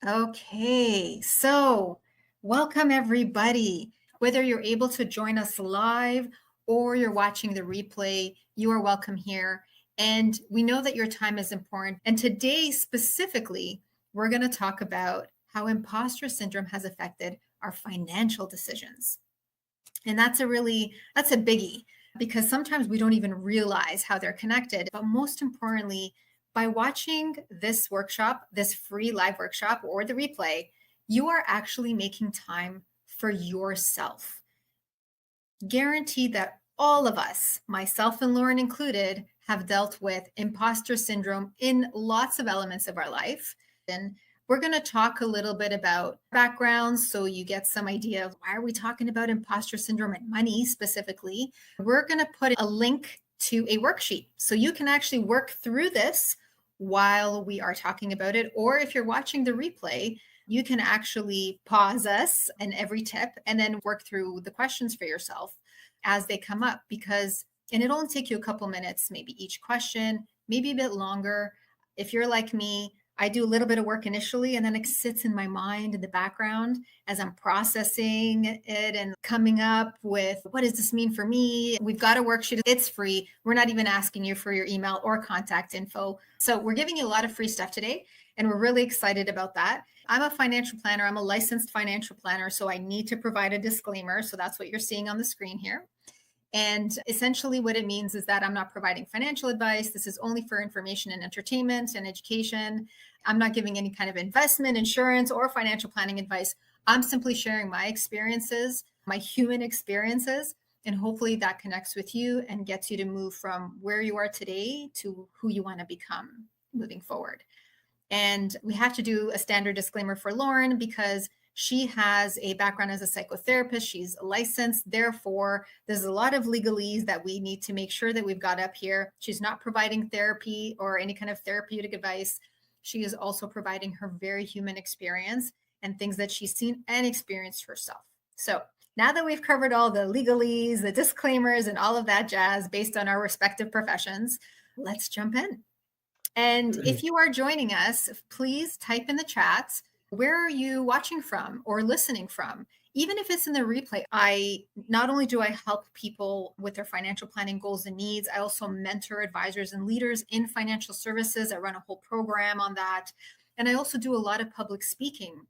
Okay, so welcome everybody. Whether you're able to join us live or you're watching the replay, you are welcome here. And we know that your time is important. And today, specifically, we're going to talk about how imposter syndrome has affected our financial decisions. And that's a biggie because sometimes we don't even realize how they're connected. But most importantly, by watching this workshop, this free live workshop or the replay, you are actually making time for yourself. Guaranteed that all of us, myself and Lauren included, have dealt with imposter syndrome in lots of elements of our life. And we're going to talk a little bit about backgrounds so you get some idea of why are we talking about imposter syndrome and money specifically. We're going to put a link to a worksheet so you can actually work through this while we are talking about it. Or if you're watching the replay, you can actually pause us and every tip and then work through the questions for yourself as they come up and it'll only take you a couple minutes, maybe each question, maybe a bit longer. If you're like me, I do a little bit of work initially and then it sits in my mind in the background as I'm processing it and coming up with what does this mean for me? We've got a worksheet. It's free. We're not even asking you for your email or contact info. So we're giving you a lot of free stuff today and we're really excited about that. I'm a financial planner. I'm a licensed financial planner, so I need to provide a disclaimer. So that's what you're seeing on the screen here. And essentially what it means is that I'm not providing financial advice. This is only for information and entertainment and education. I'm not giving any kind of investment, insurance, or financial planning advice. I'm simply sharing my experiences, my human experiences, and hopefully that connects with you and gets you to move from where you are today to who you want to become moving forward. And we have to do a standard disclaimer for Lauren because she has a background as a psychotherapist. She's licensed. Therefore, there's a lot of legalese that we need to make sure that we've got up here. She's not providing therapy or any kind of therapeutic advice. She is also providing her very human experience and things that she's seen and experienced herself. So now that we've covered all the legalese, the disclaimers, and all of that jazz based on our respective professions, let's jump in. And if you are joining us, please type in the chats, where are you watching from or listening from? Even if it's in the replay, not only do I help people with their financial planning goals and needs, I also mentor advisors and leaders in financial services. I run a whole program on that. And I also do a lot of public speaking.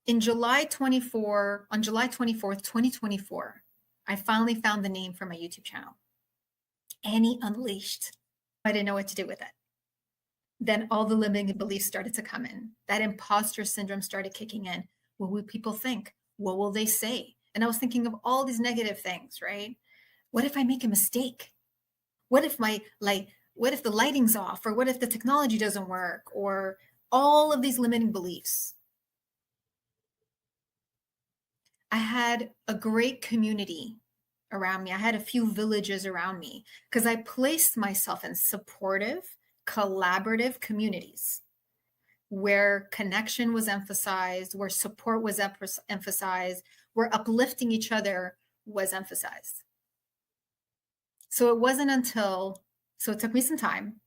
On July 24th, 2024, I finally found the name for my YouTube channel, Annie Unleashed. I didn't know what to do with it. Then all the limiting beliefs started to come in. That imposter syndrome started kicking in. What will people think? What will they say? And I was thinking of all these negative things, right? What if I make a mistake? What if what if the lighting's off? Or what if the technology doesn't work? Or all of these limiting beliefs. I had a great community around me. I had a few villages around me because I placed myself in supportive, collaborative communities where connection was emphasized, where support was emphasized, where uplifting each other was emphasized. So it took me some time.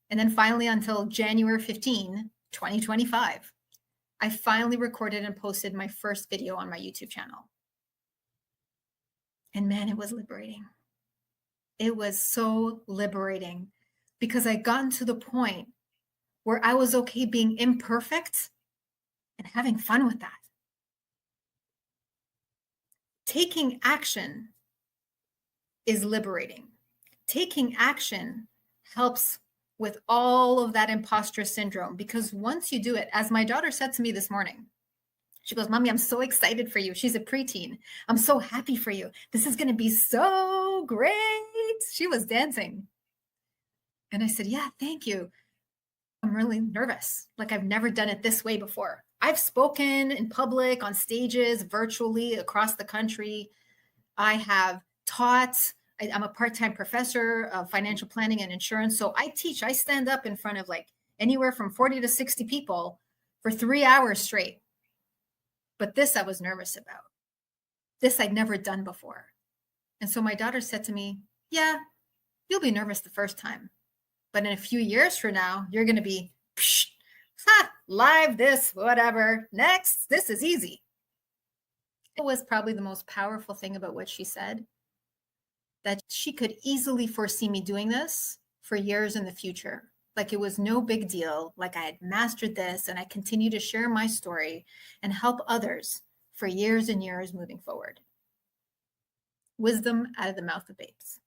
And then finally, until January 15, 2025, I finally recorded and posted my first video on my YouTube channel. And man, it was liberating. It was so liberating because I gotten to the point where I was okay being imperfect and having fun with that. Taking action is liberating. Taking action helps with all of that imposter syndrome because once you do it, as my daughter said to me this morning, she goes, "Mommy, I'm so excited for you." She's a preteen. "I'm so happy for you. This is going to be so great." She was dancing. And I said, "Yeah, thank you. I'm really nervous. Like I've never done it this way before. I've spoken in public, on stages, virtually across the country. I have taught. I'm a part-time professor of financial planning and insurance. So I teach. I stand up in front of like anywhere from 40 to 60 people for 3 hours straight. But this I was nervous about. This I'd never done before. And so my daughter said to me, "Yeah, you'll be nervous the first time. But in a few years from now, you're going to be Ha, live this, whatever. Next, this is easy. It was probably the most powerful thing about what she said, that she could easily foresee me doing this for years in the future. Like it was no big deal. Like I had mastered this and I continue to share my story and help others for years and years moving forward. Wisdom out of the mouth of babes.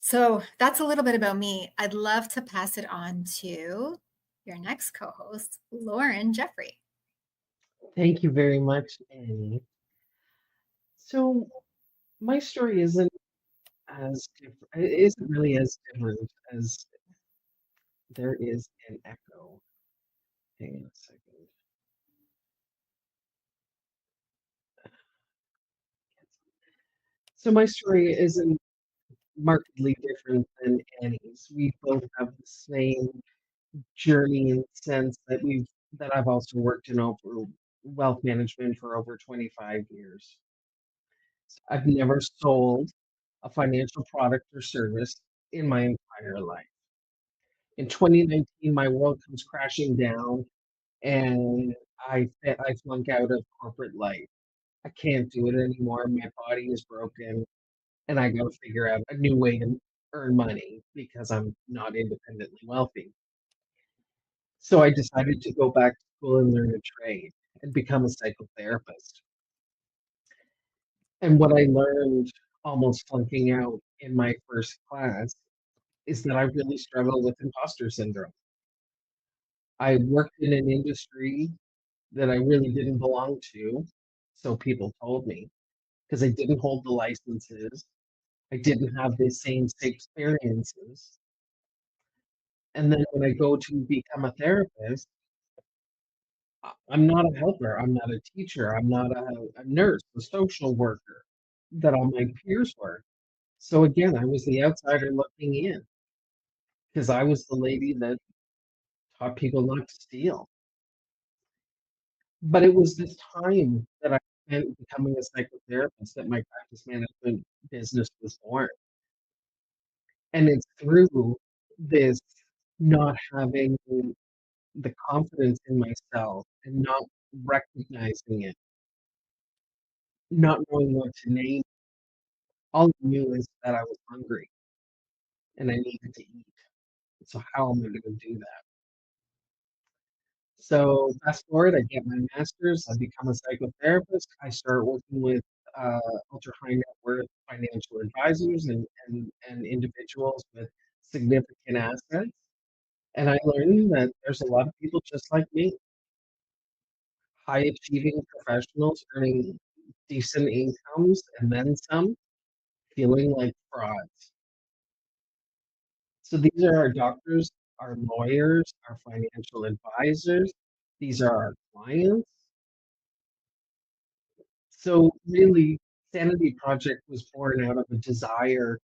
So that's a little bit about me. I'd love to pass it on to your next co host, Lauren Jeffrey. Thank you very much, Annie. So my story it isn't really as different as there is an echo. Hang on a second. So my story isn't markedly different than Annie's. We both have the same journey in the sense that I've also worked in over wealth management for over 25 years. I've never sold a financial product or service in my entire life. In 2019, my world comes crashing down, and I flunk out of corporate life. I can't do it anymore. My body is broken, and I got to figure out a new way to earn money because I'm not independently wealthy. So I decided to go back to school and learn a trade and become a psychotherapist. And what I learned almost flunking out in my first class is that I really struggle with imposter syndrome. I worked in an industry that I really didn't belong to, so people told me, because I didn't hold the licenses. I didn't have the same experiences. And then when I go to become a therapist, I'm not a helper. I'm not a teacher. I'm not a nurse, a social worker that all my peers were. So again, I was the outsider looking in because I was the lady that taught people not to steal. But it was this time that I spent becoming a psychotherapist that my practice management business was born. And it's through this not having the confidence in myself and not recognizing it, not knowing what to name. All I knew is that I was hungry and I needed to eat. So how am I going to do that? So fast forward, I get my master's, I become a psychotherapist. I start working with uh, ultra high net worth financial advisors and individuals with significant assets. And I learned that there's a lot of people just like me, high achieving professionals earning decent incomes and then some, feeling like frauds. So these are our doctors, our lawyers, our financial advisors. These are our clients. So really, Sanity Project was born out of a desire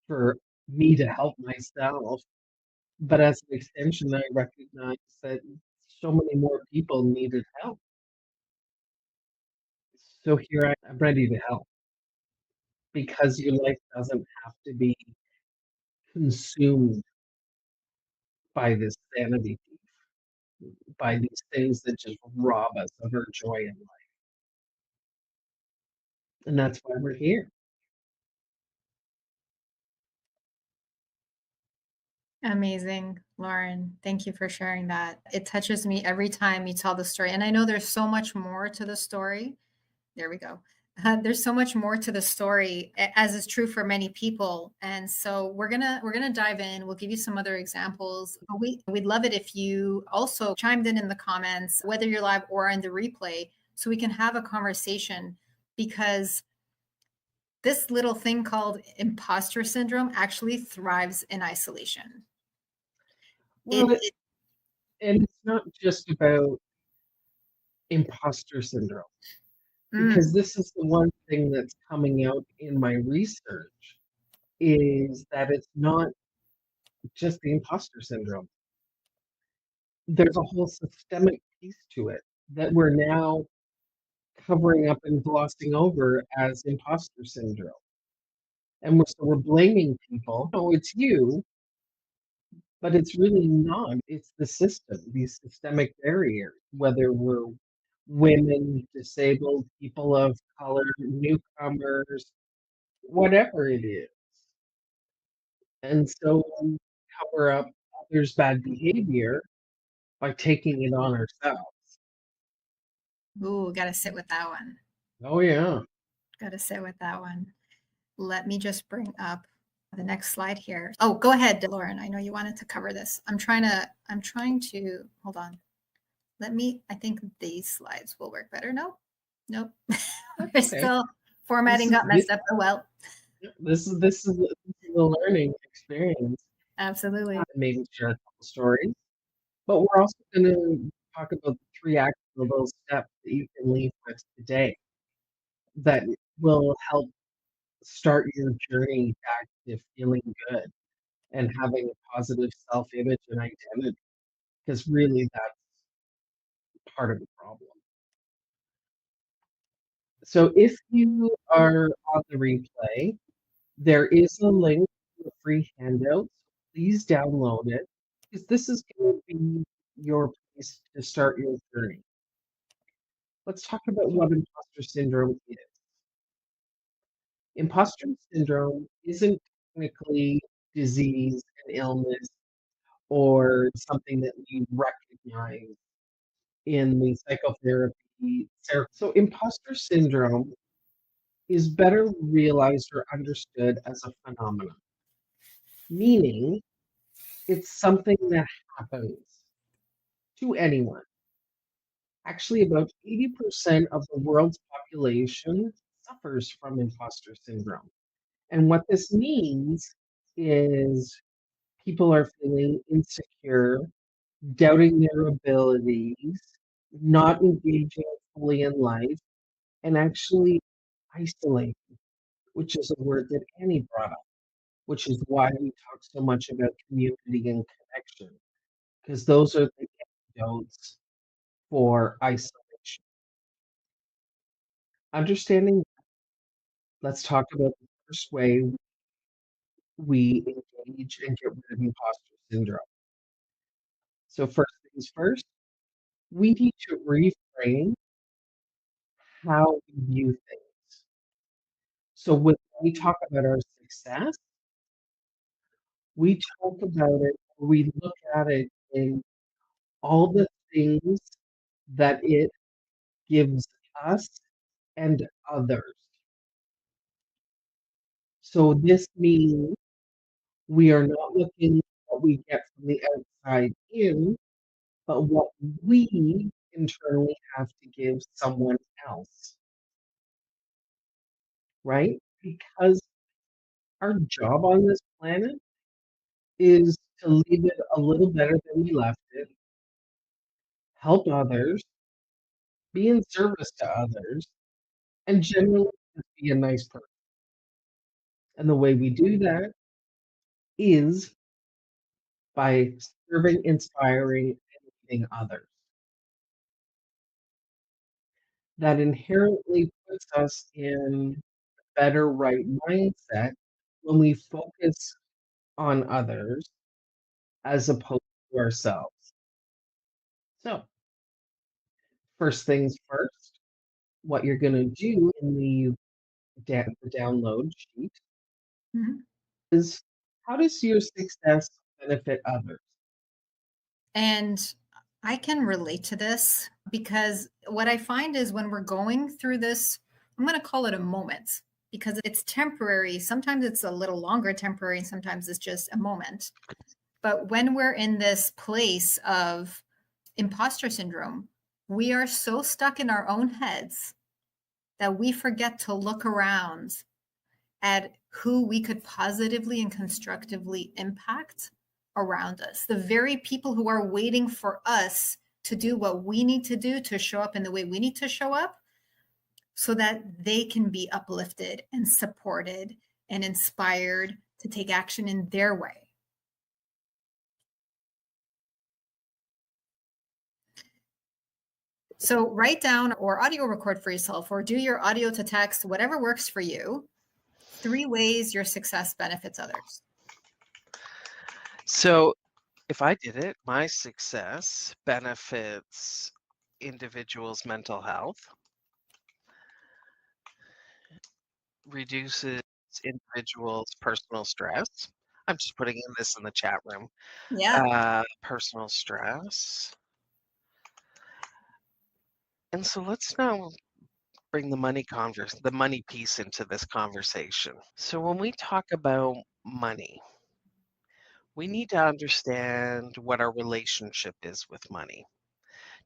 for me to help myself. But as an extension, I recognized that so many more people needed help. So here I'm ready to help because your life doesn't have to be consumed by this sanity thief, by these things that just rob us of our joy in life. And that's why we're here. Amazing, Lauren. Thank you for sharing that. It touches me every time you tell the story. And I know there's so much more to the story. There we go. There's so much more to the story, as is true for many people. And so we're gonna dive in. We'll give you some other examples. We'd love it if you also chimed in the comments, whether you're live or in the replay, so we can have a conversation, because this little thing called imposter syndrome actually thrives in isolation. It, Well, it and it's not just about imposter syndrome, mm, because this is the one thing that's coming out in my research is that it's not just the imposter syndrome. There's a whole systemic piece to it that we're now covering up and glossing over as imposter syndrome. And we're blaming people. No, it's you. but it's really not. It's the system, these systemic barriers, whether we're women, disabled, people of color, newcomers, whatever it is. And so we cover up others' bad behavior by taking it on ourselves. Ooh, got to sit with that one. Oh, yeah. Got to sit with that one. Let me just bring up the next slide here. Oh, go ahead, Lauren. I know you wanted to cover this. I'm trying to, hold on. I think these slides will work better. Nope. We're Okay. still formatting got messed up. Oh, well. This is a learning experience. Absolutely. Maybe share a couple stories, but we're also going to talk about the 3 actionable steps that you can leave with today that will help start your journey back to feeling good and having a positive self-image and identity, because really that's part of the problem. So if you are on the replay, there is a link to a free handout. Please download it because this is going to be your place to start your journey. Let's talk about what imposter syndrome is. Imposter syndrome isn't technically disease and illness or something that you recognize in the psychotherapy. So imposter syndrome is better realized or understood as a phenomenon, meaning it's something that happens to anyone. Actually, about 80% of the world's population suffers from imposter syndrome. And what this means is people are feeling insecure, doubting their abilities, not engaging fully in life, and actually isolating, which is a word that Annie brought up, which is why we talk so much about community and connection, because those are the antidotes for isolation. Understanding, let's talk about the first way we engage and get rid of imposter syndrome. So, first things first, we need to reframe how we view things. So, when we talk about our success, we talk about it, we look at it in all the things that it gives us and others. So, this means we are not looking at what we get from the outside in, but what we internally have to give someone else, right? Because our job on this planet is to leave it a little better than we left it, help others, be in service to others, and generally just be a nice person. And the way we do that is by serving, inspiring, and leading others. That inherently puts us in a better right mindset when we focus on others as opposed to ourselves. So, first things first, what you're going to do in the download sheet Mhm. is how does your success benefit others? And I can relate to this because what I find is when we're going through this, I'm going to call it a moment because it's temporary. Sometimes it's a little longer temporary, sometimes it's just a moment. But when we're in this place of imposter syndrome, we are so stuck in our own heads that we forget to look around at who we could positively and constructively impact around us. The very people who are waiting for us to do what we need to do to show up in the way we need to show up so that they can be uplifted and supported and inspired to take action in their way. So write down or audio record for yourself or do your audio to text, whatever works for you. 3 ways your success benefits others. So If I did it, my success benefits individuals' mental health, reduces individuals' personal stress. I'm just putting in this in the chat room. Yeah. Personal stress. And so let's now bring the money piece into this conversation. So when we talk about money, we need to understand what our relationship is with money.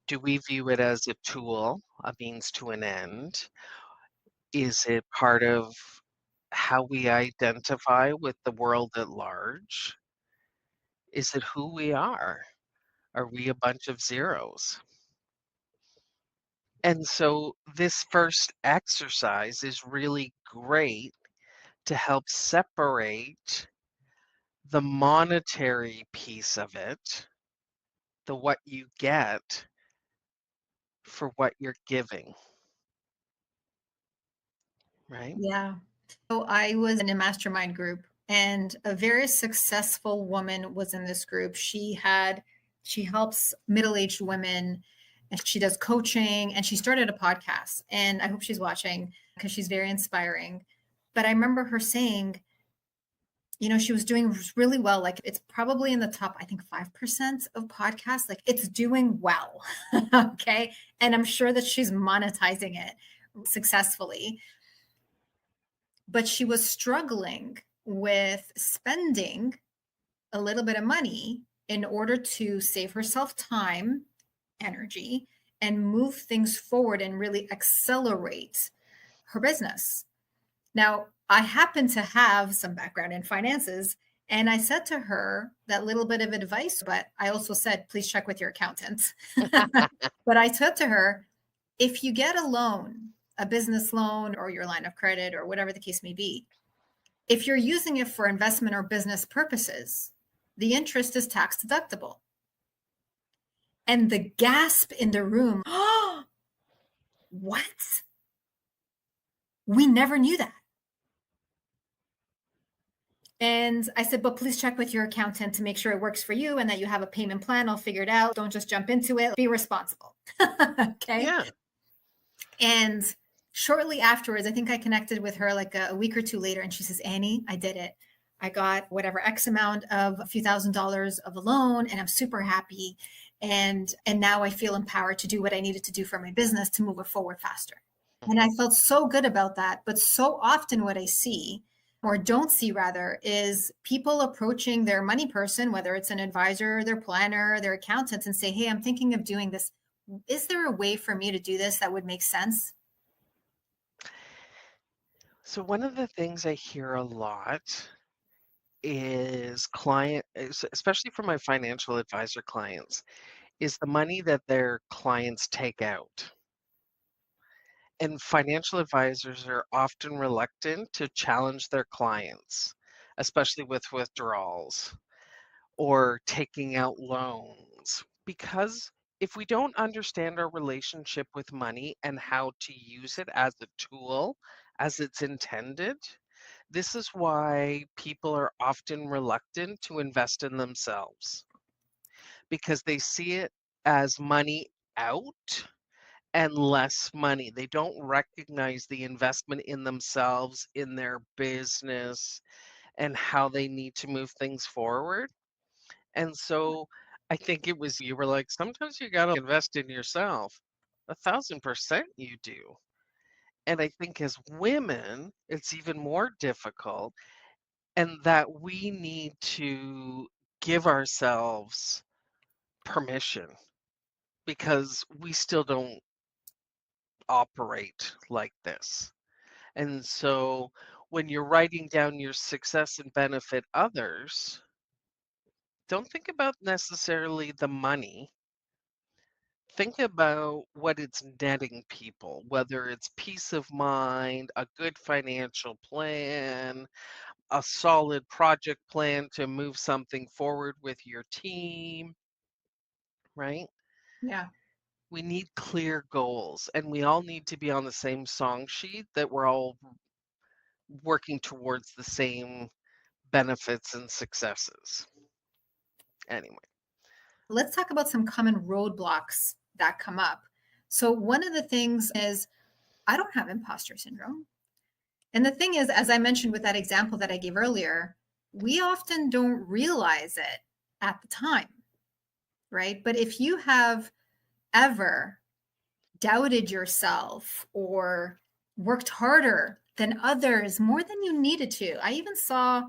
Do we view it as a tool, a means to an end? Is it part of how we identify with the world at large? Is it who we are? Are we a bunch of zeros? And so this first exercise is really great to help separate the monetary piece of it, the what you get for what you're giving, right? Yeah. So I was in a mastermind group and a very successful woman was in this group. She helps middle-aged women and she does coaching and she started a podcast. And I hope she's watching because she's very inspiring. But I remember her saying, she was doing really well. Like it's probably in the top, I think 5% of podcasts. Like it's doing well. Okay. And I'm sure that she's monetizing it successfully, but she was struggling with spending a little bit of money in order to save herself time, energy, and move things forward and really accelerate her business. Now, I happen to have some background in finances, and I said to her that little bit of advice, but I also said, please check with your accountant. But I said to her, if you get a loan, a business loan or your line of credit or whatever the case may be, if you're using it for investment or business purposes, the interest is tax deductible. And the gasp in the room, oh, what? We never knew that. And I said, but please check with your accountant to make sure it works for you and that you have a payment plan all figured out. Don't just jump into it. Be responsible. Okay. Yeah. And shortly afterwards, I think I connected with her like a week or two later, and she says, Annie, I did it. I got whatever X amount of a few $1,000s of a loan, and I'm super happy. And now I feel empowered to do what I needed to do for my business to move it forward faster. And I Mhm. felt so good about that. But so often what I see or don't see rather is people approaching their money person, whether it's an advisor, their planner, their accountant, and say, hey, I'm thinking of doing this. Is there a way for me to do this that would make sense? So one of the things I hear a lot especially from my financial advisor clients, is the money that their clients take out. And financial advisors are often reluctant to challenge their clients, especially with withdrawals or taking out loans. Because if we don't understand our relationship with money and how to use it as a tool, as it's intended, this is why people are often reluctant to invest in themselves because they see it as money out and less money. They don't recognize the investment in themselves, in their business, and how they need to move things forward. And so I think it was you were like, sometimes you got to invest in yourself. 1,000% you do. And I think as women, it's even more difficult, and that we need to give ourselves permission because we still don't operate like this. And so when you're writing down your success and benefit others, don't think about necessarily the money. Think about what it's netting people, whether it's peace of mind, a good financial plan, a solid project plan to move something forward with your team, right? Yeah. We need clear goals and we all need to be on the same song sheet that we're all working towards the same benefits and successes. Anyway. let's talk about some common roadblocks that come up. So, one of the things is I don't have imposter syndrome. And the thing is, as I mentioned with that example that I gave earlier, we often don't realize it at the time, right? But if you have ever doubted yourself or worked harder than others more than you needed to, I even saw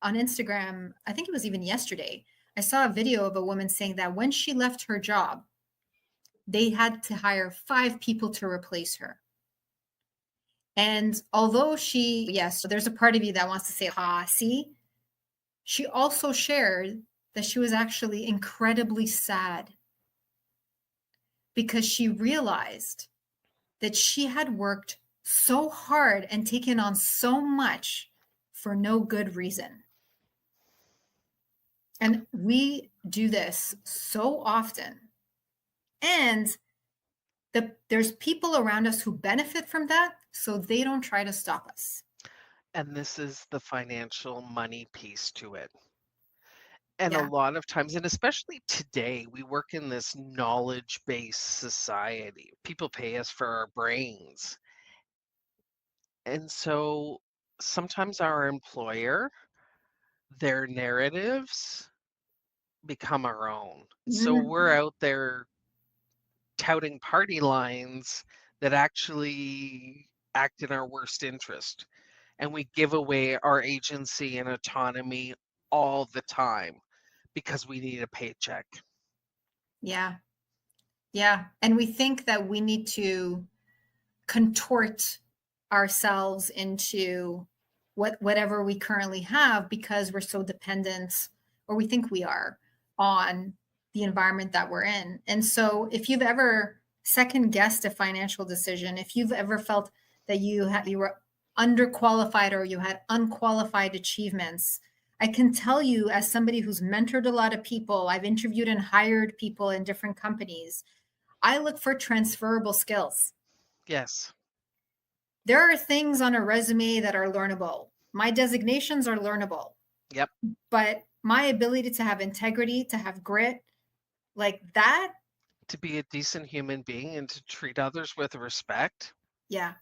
on Instagram, I think it was even yesterday, I saw a video of a woman saying that when she left her job, they had to hire 5 people to replace her. And although yes, there's a part of you that wants to say, see, she also shared that she was actually incredibly sad because she realized that she had worked so hard and taken on so much for no good reason. And we do this so often. And there's people around us who benefit from that, so they don't try to stop us. And this is the financial money piece to it. And a Yeah. lot of times, and especially today, we work in this knowledge-based society. People pay us for our brains. And so sometimes our employer, their narratives become our own. So we're out there touting party lines that actually act in our worst interest. And we give away our agency and autonomy all the time because we need a paycheck. Yeah. Yeah. And we think that we need to contort ourselves into whatever we currently have because we're so dependent, or we think we are, on the environment that we're in. And so if you've ever second guessed a financial decision, if you've ever felt that you were underqualified or you had unqualified achievements, I can tell you, as somebody who's mentored a lot of people, I've interviewed and hired people in different companies, I look for transferable skills. Yes. There are things on a resume that are learnable. My designations are learnable. Yep. But my ability to have integrity, to have grit, like that. To be a decent human being and to treat others with respect. Yeah.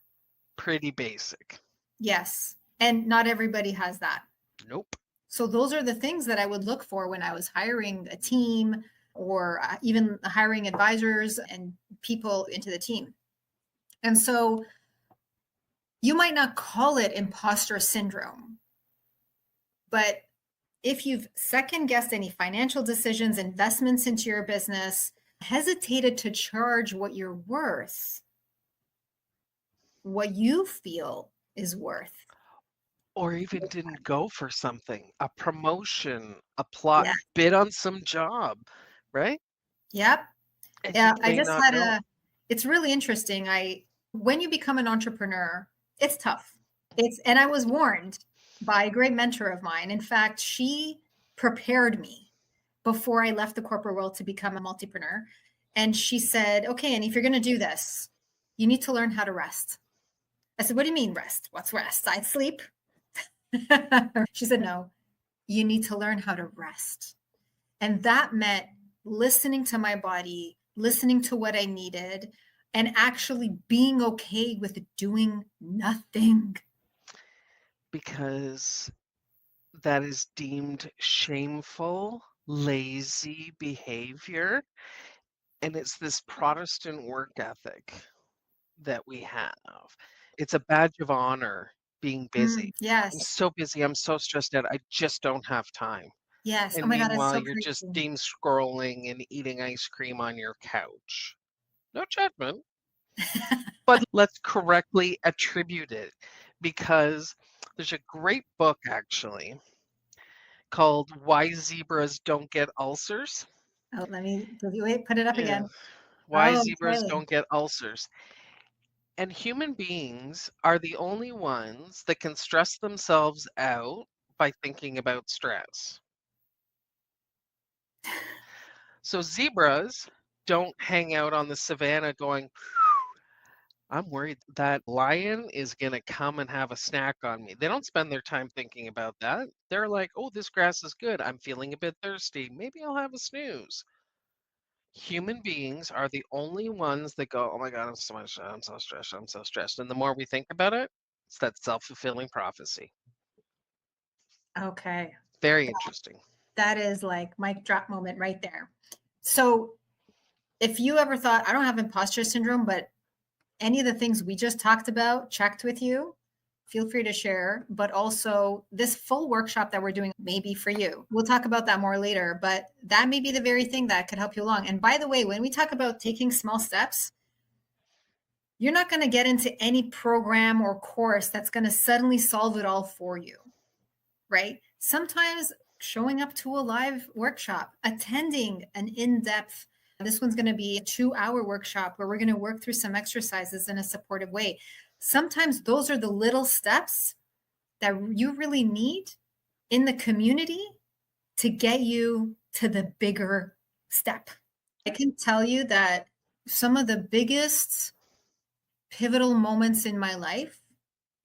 Pretty basic. Yes. And not everybody has that. Nope. So those are the things that I would look for when I was hiring a team or even hiring advisors and people into the team. And so you might not call it imposter syndrome, but if you've second guessed any financial decisions, investments into your business, hesitated to charge what you're worth, what you feel is worth. Or even didn't go for something, a promotion, a Yeah. bid on some job, right? Yep. And Yeah. you I may just not know. had it's really interesting. When you become an entrepreneur, it's tough. And I was warned by a great mentor of mine. In fact, she prepared me before I left the corporate world to become a multipreneur. And she said, okay, and if you're going to do this, you need to learn how to rest. I said, what do you mean rest? What's rest? I sleep. She said, no, you need to learn how to rest. And that meant listening to my body, listening to what I needed, and actually being okay with doing nothing. Because that is deemed shameful, lazy behavior. And it's this Protestant work ethic that we have. It's a badge of honor being busy. I'm Yes. so busy. I'm so stressed out. I just don't have time. Yes. Oh And my God, that's meanwhile, so you're just crazy. doom scrolling and eating ice cream on your couch. No judgment, but let's correctly attribute it because there's a great book actually called Why Zebras Don't Get Ulcers. Oh, wait, put it up Yeah. again. Why Oh, zebras okay. don't get ulcers. And human beings are the only ones that can stress themselves out by thinking about stress. So zebras don't hang out on the savannah going, I'm worried that lion is going to come and have a snack on me. They don't spend their time thinking about that. They're like, oh, this grass is good. I'm feeling a bit thirsty. Maybe I'll have a snooze. Human beings are the only ones that go, oh my God, I'm so stressed, I'm so stressed. And the more we think about it, it's that self-fulfilling prophecy. Okay. Very interesting. That is like mic drop moment right there. So if you ever thought, I don't have imposter syndrome, but any of the things we just talked about checked with you, feel free to share. But also, this full workshop that we're doing may be for you. We'll talk about that more later, but that may be the very thing that could help you along. And by the way, when we talk about taking small steps, you're not going to get into any program or course that's going to suddenly solve it all for you, right? Sometimes showing up to a live workshop, attending an in-depth, this one's going to be a 2-hour workshop where we're going to work through some exercises in a supportive way. Sometimes those are the little steps that you really need in the community to get you to the bigger step. I can tell you that some of the biggest pivotal moments in my life,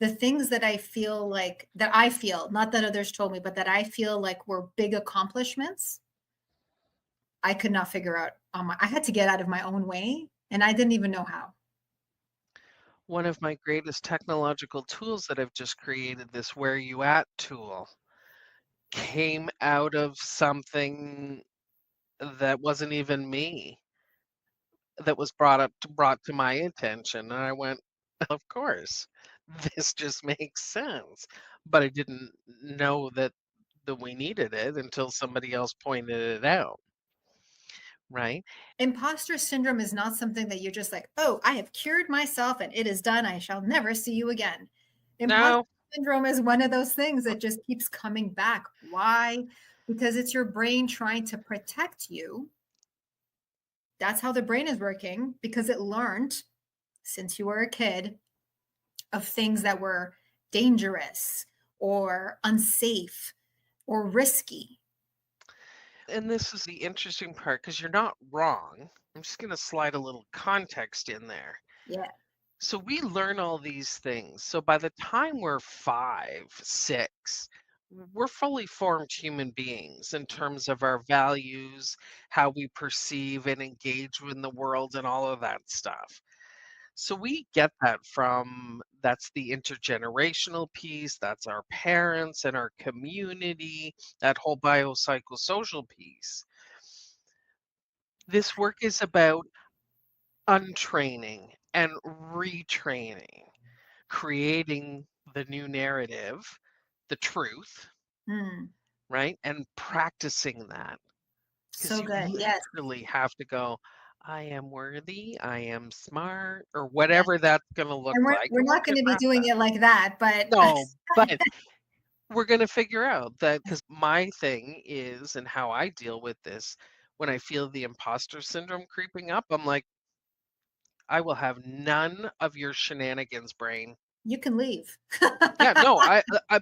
the things that I feel, not that others told me, but that I feel like were big accomplishments, I could not figure out I had to get out of my own way and I didn't even know how. One of my greatest technological tools that I've just created, this Where You At tool, came out of something that wasn't even me, that was brought to my attention. And I went, of course, this just makes sense. But I didn't know that we needed it until somebody else pointed it out. Right? Imposter syndrome is not something that you're just like, oh, I have cured myself and it is done. I shall never see you again. Imposter No, syndrome is one of those things that just keeps coming back. Why? Because it's your brain trying to protect you. That's how the brain is working because it learned since you were a kid of things that were dangerous or unsafe or risky. and this is the interesting part because you're not wrong. I'm just going to slide a little context in there. Yeah. So we learn all these things. So by the time we're 5, 6, we're fully formed human beings in terms of our values, how we perceive and engage in the world, and all of that stuff. So we get that from, that's the intergenerational piece, that's our parents and our community, that whole biopsychosocial piece. This work is about untraining and retraining, creating the new narrative, the truth, Mm, right? And practicing that. Because so you good. Yes. literally have to go, I am worthy, I am smart, or Yes. whatever that's going to look And like. we're And we're not going going to to be craft doing that. it like that, but No, but we're going to figure out that, because my thing is, and how I deal with this, when I feel the imposter syndrome creeping up, I'm like, I will have none of your shenanigans, brain. you can leave. Yeah, no,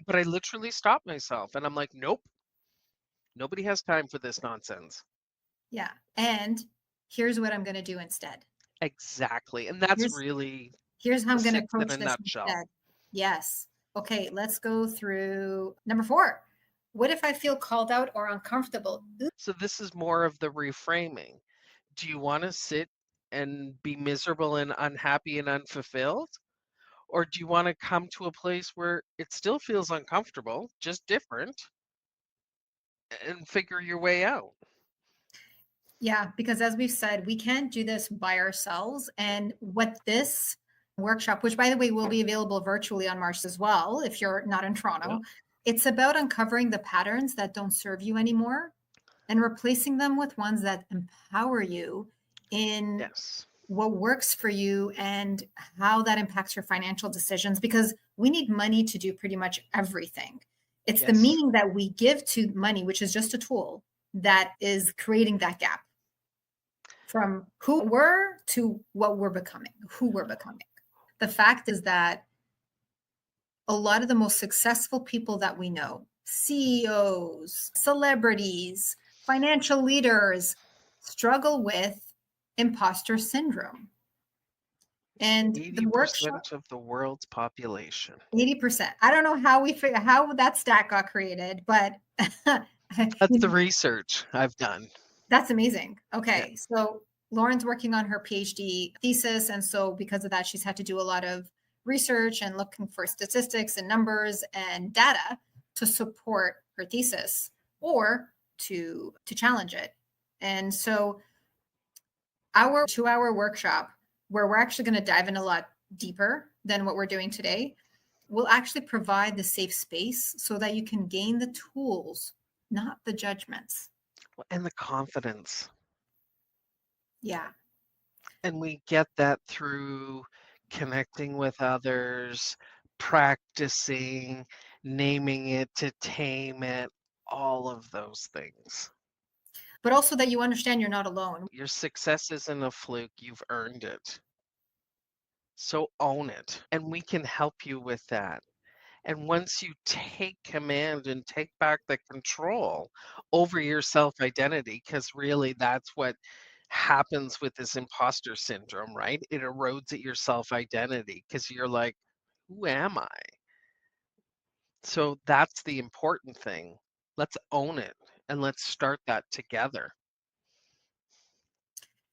but I literally stopped myself and I'm like, nope, nobody has time for this nonsense. Yeah. And here's what I'm going to do instead. Exactly. And that's Here's really here's how the I'm going to 6 in approach a this nutshell. instead. Yes. Okay, let's go through number 4. What if I feel called out or uncomfortable? So this is more of the reframing. Do you want to sit and be miserable and unhappy and unfulfilled? Or do you want to come to a place where it still feels uncomfortable, just different, and figure your way out? Yeah, because as we've said, we can't do this by ourselves. And what this workshop, which by the way will be available virtually on March as well, if you're not in Yeah. Toronto, it's about uncovering the patterns that don't serve you anymore and replacing them with ones that empower you in Yes. what works for you and how that impacts your financial decisions. Because we need money to do pretty much everything. It's the Yes. meaning that we give to money, which is just a tool, that is creating that gap from who we're to what we're becoming, who we're becoming. The fact is that a lot of the most successful people that we know, CEOs, celebrities, financial leaders, struggle with imposter syndrome. And the workshop, 80% of the world's population. 80%. I don't know how we figure how that stat got created, but That's you the know, research I've done. That's amazing. Okay. So Lauren's working on her PhD thesis. And so because of that, she's had to do a lot of research and looking for statistics and numbers and data to support her thesis or to challenge it. And so our 2-hour workshop, where we're actually going to dive in a lot deeper than what we're doing today, will actually provide the safe space so that you can gain the tools, not the judgments. And the confidence. Yeah. And we get that through connecting with others, practicing, naming it to tame it, all of those things. But also that you understand you're not alone. Your success isn't a fluke, you've earned it. So own it. And we can help you with that. And once you take command and take back the control over your self identity, because really that's what happens with this imposter syndrome, right? It erodes at your self identity because you're like, who am I? So that's the important thing. Let's own it and let's start that together.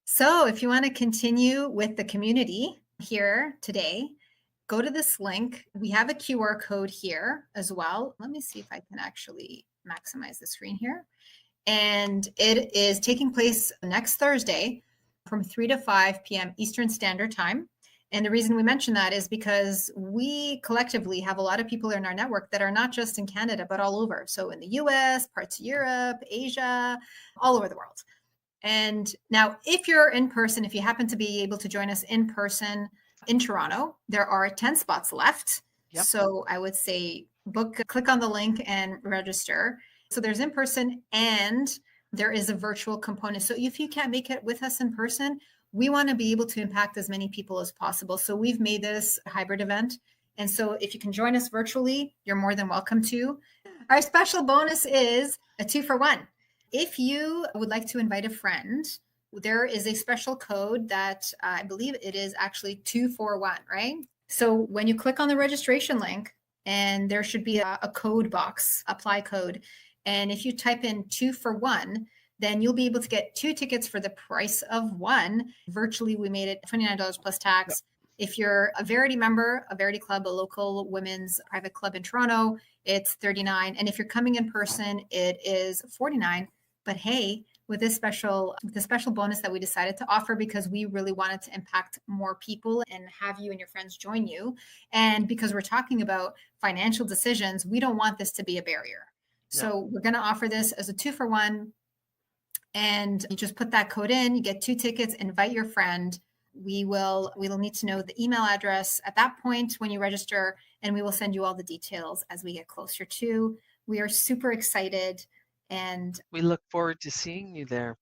So if you want to continue with the community here today, go to this link. We have a QR code here as well. Let me see if I can actually maximize the screen here. And it is taking place next Thursday from 3 to 5 p.m. Eastern Standard Time. And the reason we mention that is because we collectively have a lot of people in our network that are not just in Canada, but all over. So in the US, parts of Europe, Asia, all over the world. And now, if you're in person, if you happen to be able to join us in person in Toronto, there are 10 spots left. Yep. So I would say click on the link and register. So there's in person and there is a virtual component. So if you can't make it with us in person, we want to be able to impact as many people as possible. So we've made this a hybrid event. And so if you can join us virtually, you're more than welcome to. Our special bonus is a 2-for-1. If you would like to invite a friend, there is a special code that I believe it is actually 2-for-1, right? So when you click on the registration link, and there should be a code box, apply code. And if you type in 2-for-1, then you'll be able to get 2 tickets for the price of 1. Virtually, we made it $29 plus tax. Yep. If you're a Verity member, a Verity Club, a local women's private club in Toronto, it's $39. And if you're coming in person, it is $49. But hey, with the special bonus that we decided to offer because we really wanted to impact more people and have you and your friends join you. And because we're talking about financial decisions, we don't want this to be a barrier. No. So we're going to offer this as a 2-for-1. And you just put that code in, you get 2 tickets, invite your friend. We will need to know the email address at that point when you register, and we will send you all the details as we get closer to. We are super excited. And we look forward to seeing you there.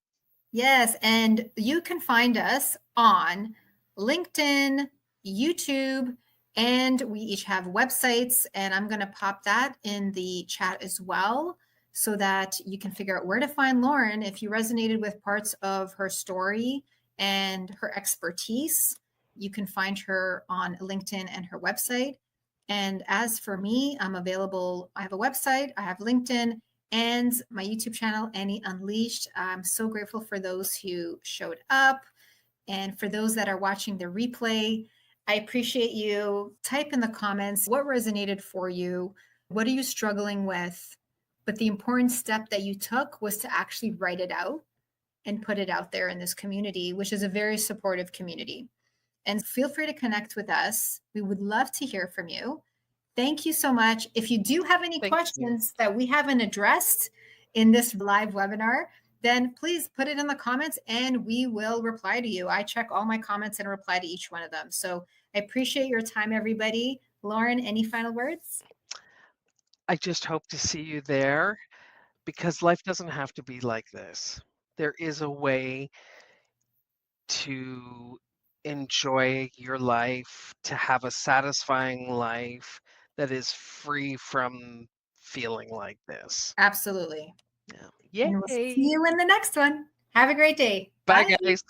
Yes. And you can find us on LinkedIn, YouTube, and we each have websites. And I'm going to pop that in the chat as well so that you can figure out where to find Lauren if you resonated with parts of her story and her expertise. You can find her on LinkedIn and her website. And as for me, I'm available. I have a website, I have LinkedIn, and my YouTube channel, Annie Unleashed. I'm so grateful for those who showed up. And for those that are watching the replay, I appreciate you. Type in the comments what resonated for you. What are you struggling with? But the important step that you took was to actually write it out and put it out there in this community, which is a very supportive community. And feel free to connect with us. We would love to hear from you. Thank you so much. If you do have any questions that we haven't addressed in this live webinar, then please put it in the comments and we will reply to you. I check all my comments and reply to each one of them. So I appreciate your time, everybody. Lauren, any final words? I just hope to see you there because life doesn't have to be like this. There is a way to enjoy your life, to have a satisfying life that is free from feeling like this. Absolutely. Yeah. Yay. And we'll see you in the next one. Have a great day. Bye, guys.